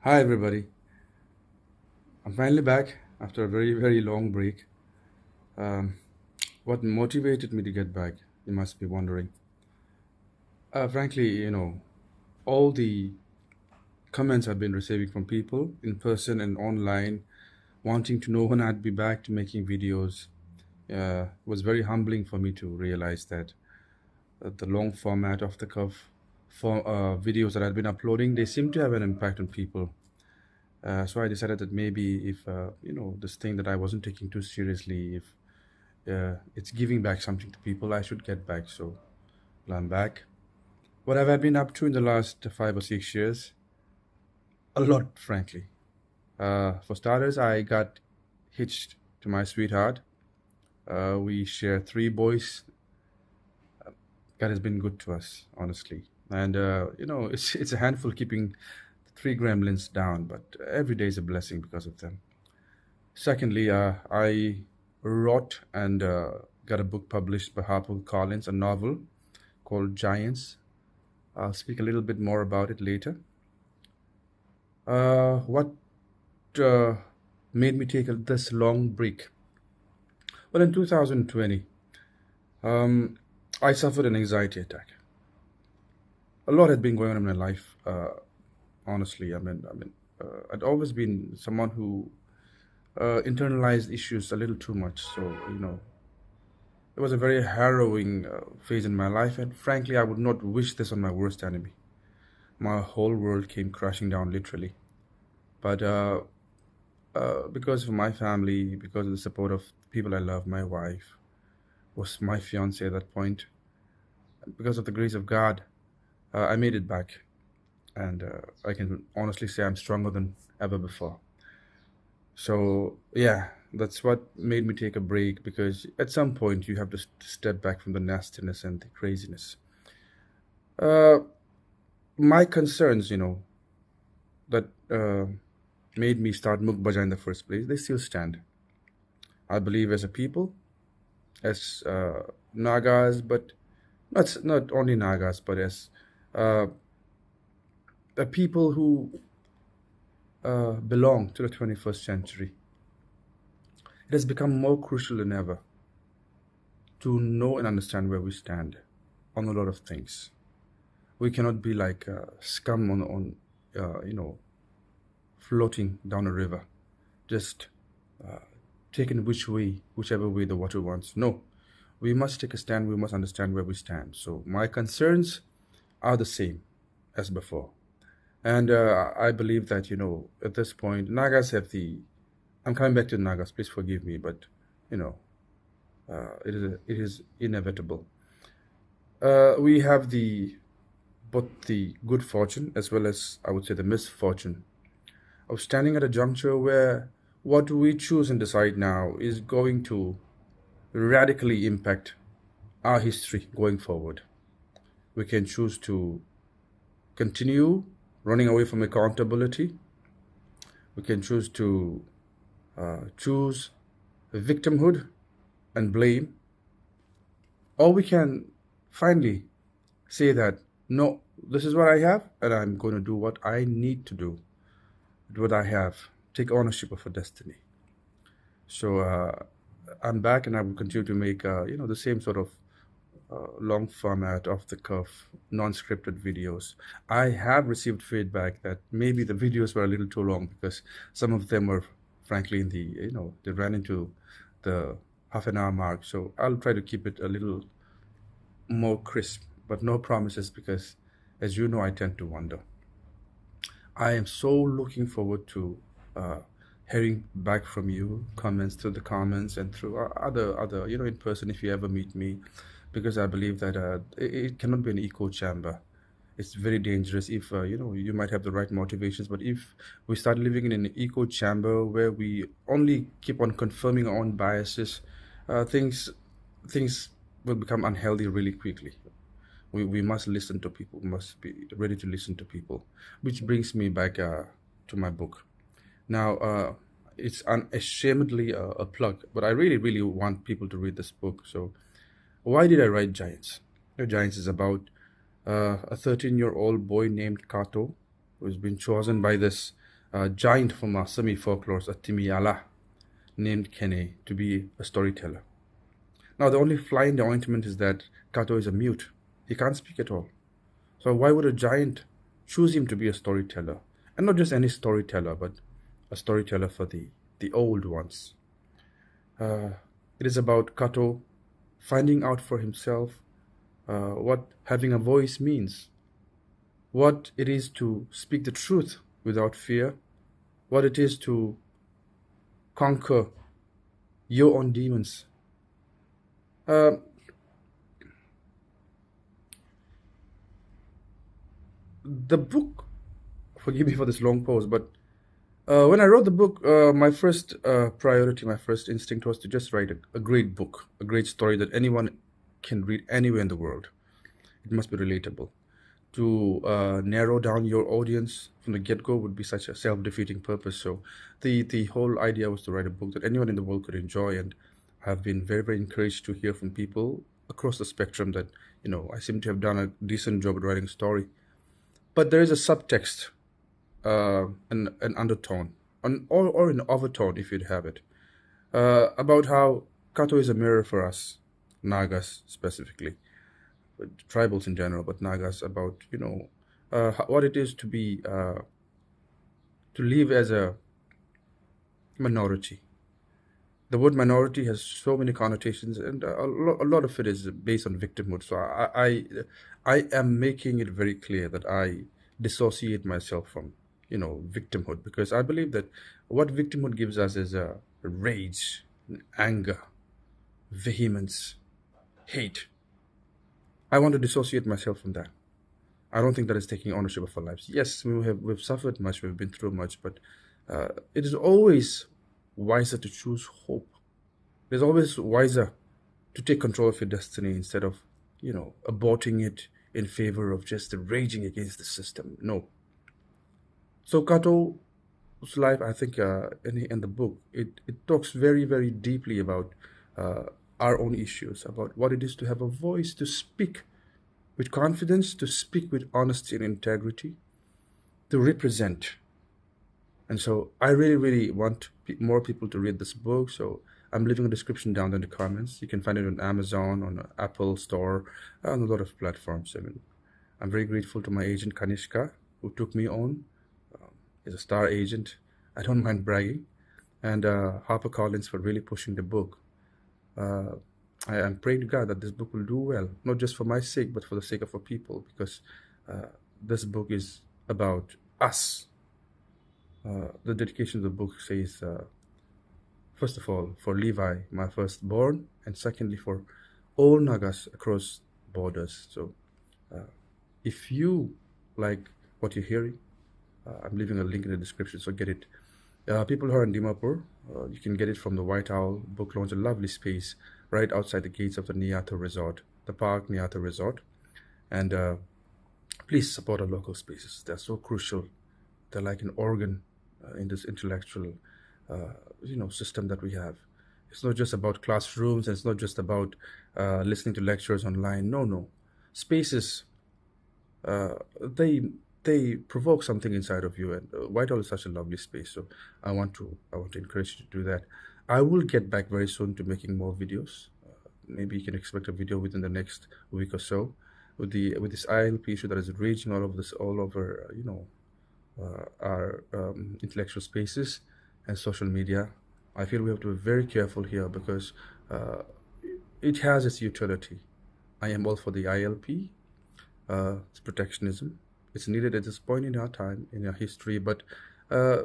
Hi, everybody. I'm finally back after a very, very long break. Um, what motivated me to get back? You must be wondering. Frankly, all the comments I've been receiving from people in person and online wanting to know when I'd be back to making videos was very humbling for me to realize that the long format of the cuff for videos that I'd been uploading, they seem to have an impact on people. So I decided that maybe if this thing that I wasn't taking too seriously, if it's giving back something to people, I should get back. So well, I'm back. What have I been up to in the last 5 or 6 years? A lot, frankly. For starters, I got hitched to my sweetheart. We share three boys. God has been good to us, honestly. And it's a handful keeping three gremlins down, but every day is a blessing because of them. Secondly, I wrote and got a book published by HarperCollins, a novel called Giants. I'll speak a little bit more about it later. What uh, made me take this long break? Well, in 2020, um, I suffered an anxiety attack. A lot had been going on in my life. Honestly, I'd always been someone who internalized issues a little too much. So it was a very harrowing phase in my life, and frankly, I would not wish this on my worst enemy. My whole world came crashing down, literally. But because of my family, because of the support of people I love, my wife was my fiance at that point. Because of the grace of God, I made it back, and I can honestly say I'm stronger than ever before. So yeah, that's what made me take a break because at some point you have to step back from the nastiness and the craziness. Uh, my concerns, that made me start Muk-Baja in the first place, they still stand. I believe as a people, as Nagas, but not only Nagas, but as uh, the people who belong to the 21st century. It has become more crucial than ever to know and understand where we stand on a lot of things. We cannot be like scum on floating down a river, just taken whichever way the water wants. No, we must take a stand. We must understand where we stand. So my concerns are the same as before, and I believe that at this point, Nagas have the. I'm coming back to Nagas. Please forgive me, but you know it is inevitable. We have the both the good fortune as well as I would say the misfortune of standing at a juncture where what we choose and decide now is going to radically impact our history going forward. We can choose to continue running away from accountability. We can choose to choose victimhood and blame, or we can finally say that no, this is what I have, and I'm going to do what I need to do with what I have. Take ownership of a destiny. So I'm back, and I will continue to make the same sort of long format, off the cuff, non-scripted videos. I have received feedback that maybe the videos were a little too long because some of them were, frankly, in the they ran into the half an hour mark. So I'll try to keep it a little more crisp, but no promises because, as you know, I tend to wander. I am so looking forward to uh, hearing back from you, comments through the comments and through other in person if you ever meet me, because I believe that it cannot be an echo chamber. It's very dangerous if you might have the right motivations, but if we start living in an echo chamber where we only keep on confirming our own biases, things will become unhealthy really quickly. We must listen to people, must be ready to listen to people, which brings me back to my book. Now it's unashamedly a plug, but I really really want people to read this book. So why did I write Giants? Giants is about a 13-year-old boy named Kato, who's been chosen by this a giant from our Sami folklore, a Timiala, named Kene, to be a storyteller. Now, the only fly in the ointment is that Kato is a mute. He can't speak at all. So why would a giant choose him to be a storyteller? And not just any storyteller, but a storyteller for the old ones. It is about Kato finding out for himself what having a voice means, what it is to speak the truth without fear, what it is to conquer your own demons. The book, forgive me for this long pause, but when I wrote the book, my first priority, my first instinct was to just write a great book, a great story that anyone can read anywhere in the world. It must be relatable. To narrow down your audience from the get-go would be such a self-defeating purpose. So the whole idea was to write a book that anyone in the world could enjoy, and I've been very, very encouraged to hear from people across the spectrum that, I seem to have done a decent job at writing a story. But there is a subtext, an undertone, or an overtone, if you'd have it, about how Kato is a mirror for us, Nagas specifically, but tribals in general, but Nagas, about what it is to be to live as a minority. The word minority has so many connotations, and a lot of it is based on victimhood. So I am making it very clear that I dissociate myself from victimhood, because I believe that what victimhood gives us is a rage, anger, vehemence, hate. I want to dissociate myself from that. I don't think that is taking ownership of our lives. Yes, we've suffered much, we've been through much, but it is always wiser to choose hope. It is always wiser to take control of your destiny instead of, aborting it in favor of just raging against the system. No. So Kato's life, I think, in the book, it talks very, very deeply about our own issues, about what it is to have a voice, to speak with confidence, to speak with honesty and integrity, to represent. And so I really, really want more people to read this book. So I'm leaving a description down in the comments. You can find it on Amazon, on Apple Store, on a lot of platforms. I mean, I'm very grateful to my agent Kanishka, who took me on. He's a star agent. I don't mind bragging. And HarperCollins for really pushing the book. I am praying to God that this book will do well, not just for my sake, but for the sake of our people, because this book is about us. The dedication of the book says, first of all, for Levi, my firstborn, and secondly, for all Nagas across borders. So if you like what you're hearing, I'm leaving a link in the description, so get it. People who are in Dimapur, you can get it from the White Owl Book Lounge, a lovely space right outside the gates of the Niata Resort, the Park Niata Resort. And please support our local spaces. They're so crucial. They're like an organ in this intellectual, system that we have. It's not just about classrooms, and it's not just about listening to lectures online. No. Spaces, they provoke something inside of you, and Whitehall is such a lovely space. So I want to encourage you to do that. I will get back very soon to making more videos. Maybe you can expect a video within the next week or so with this ILP issue that is raging all over our intellectual spaces and social media. I feel we have to be very careful here, because it has its utility. I am all for the ILP. It's protectionism. It's needed at this point in our time, in our history, but I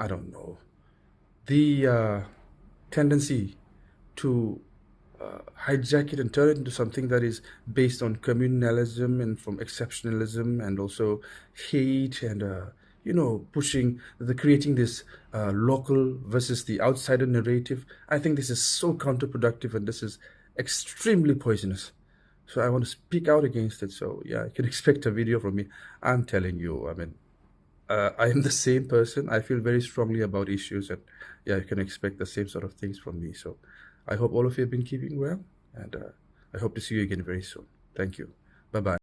don't know, the tendency to hijack it and turn it into something that is based on communalism and from exceptionalism, and also hate, and creating this local versus the outsider narrative. I think this is so counterproductive, and this is extremely poisonous. So I want to speak out against it. So yeah, you can expect a video from me. I'm telling you, I mean, I am the same person. I feel very strongly about issues, and yeah, you can expect the same sort of things from me. So I hope all of you have been keeping well, and I hope to see you again very soon. Thank you. Bye-bye.